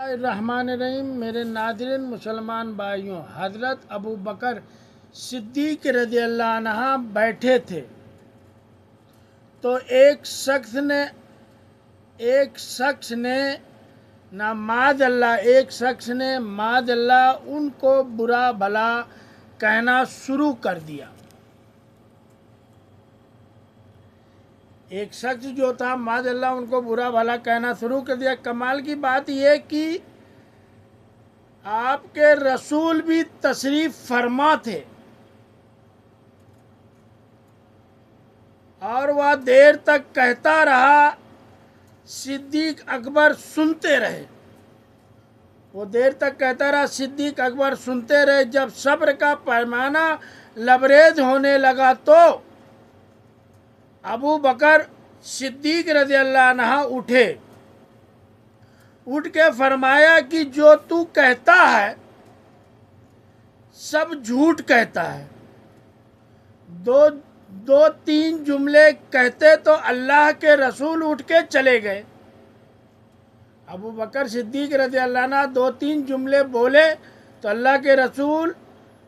الرحمن الرحیم۔ میرے ناظرین مسلمان بھائیوں، حضرت ابو بکر صدیق رضی اللہ عنہ بیٹھے تھے تو ایک شخص نے معاذ اللہ ان کو برا بھلا کہنا شروع کر دیا۔ ایک شخص جو تھا معاذ اللہ ان کو برا بھلا کہنا شروع کر دیا۔ کمال کی بات یہ کہ آپ کے رسول بھی تشریف فرما تھے اور وہ دیر تک کہتا رہا، صدیق اکبر سنتے رہے۔ صدیق اکبر سنتے رہے۔ جب صبر کا پیمانہ لبریز ہونے لگا تو ابو بکر صدیق رضی اللہ عنہ اٹھ کے فرمایا کہ جو تو کہتا ہے سب جھوٹ کہتا ہے۔ دو تین جملے کہتے تو اللہ کے رسول اٹھ کے چلے گئے۔ ابو بکر صدیق رضی اللہ عنہ دو تین جملے بولے تو اللہ کے رسول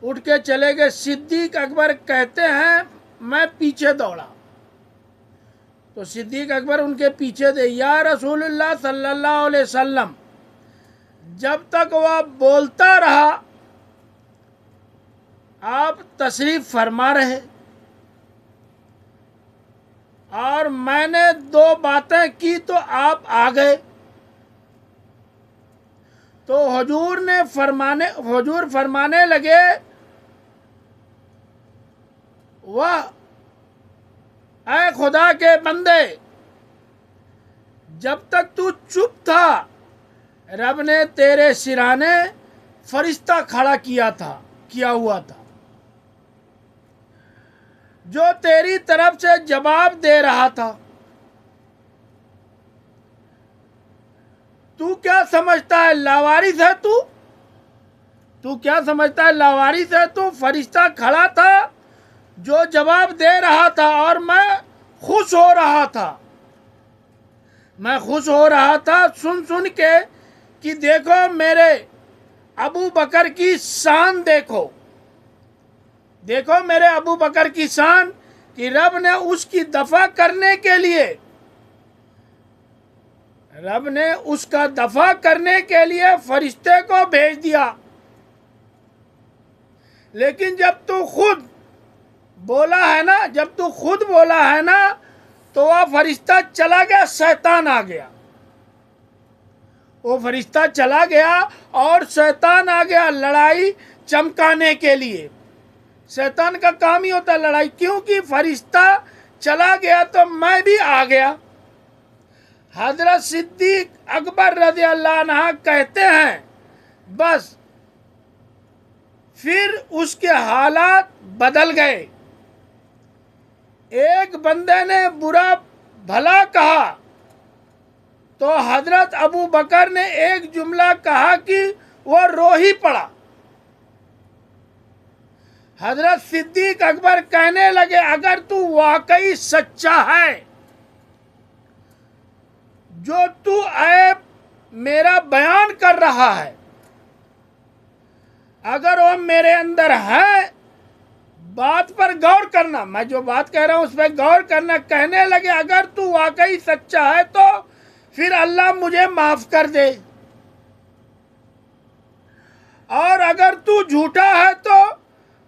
اٹھ کے چلے گئے۔ صدیق اکبر کہتے ہیں میں پیچھے دوڑا تو صدیق اکبر ان کے پیچھے تھے۔ یا رسول اللہ صلی اللہ علیہ وسلم، جب تک وہ بولتا رہا آپ تشریف فرما رہے اور میں نے دو باتیں کی تو آپ آ گئے تو حضور فرمانے لگے، واہ اے خدا کے بندے، جب تک تو چپ تھا رب نے تیرے سرانے فرشتہ کھڑا کیا ہوا تھا جو تیری طرف سے جواب دے رہا تھا۔ تو کیا سمجھتا ہے لاوارث ہے تو کیا سمجھتا ہے لاوارث ہے تو؟ فرشتہ کھڑا تھا جو جواب دے رہا تھا اور میں خوش ہو رہا تھا سن کے کہ دیکھو میرے ابو بکر کی شان، دیکھو میرے ابو بکر کی شان کہ رب نے اس کی دفع کرنے کے لیے فرشتے کو بھیج دیا۔ لیکن جب تو خود بولا ہے نا تو وہ فرشتہ چلا گیا، شیطان آ گیا۔ وہ فرشتہ چلا گیا اور شیطان آ گیا لڑائی چمکانے کے لیے۔ شیطان کا کام ہی ہوتا ہے لڑائی، کیونکہ فرشتہ چلا گیا تو میں بھی آ گیا۔ حضرت صدیق اکبر رضی اللہ عنہ کہتے ہیں بس پھر اس کے حالات بدل گئے۔ ایک بندے نے برا بھلا کہا تو حضرت ابو بکر نے ایک جملہ کہا کہ وہ رو ہی پڑا۔ حضرت صدیق اکبر کہنے لگے اگر تو واقعی سچا ہے، جو تو عیب میرا بیان کر رہا ہے، اگر وہ میرے اندر ہے بات پر غور کرنا، میں جو بات کہہ رہا ہوں اس پہ غور کرنا۔ کہنے لگے اگر تو واقعی سچا ہے تو پھر اللہ مجھے معاف کر دے، اور اگر تو جھوٹا ہے تو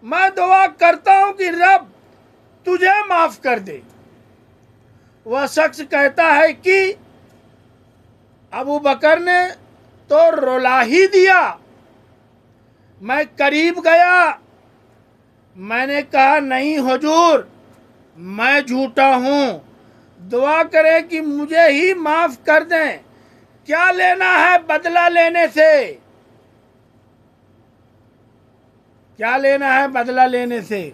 میں دعا کرتا ہوں کہ رب تجھے معاف کر دے۔ وہ شخص کہتا ہے کہ ابو بکر نے تو رلا ہی دیا۔ میں قریب گیا، میں نے کہا نہیں حضور میں جھوٹا ہوں، دعا کرے کہ مجھے ہی معاف کر دیں۔ کیا لینا ہے بدلہ لینے سے؟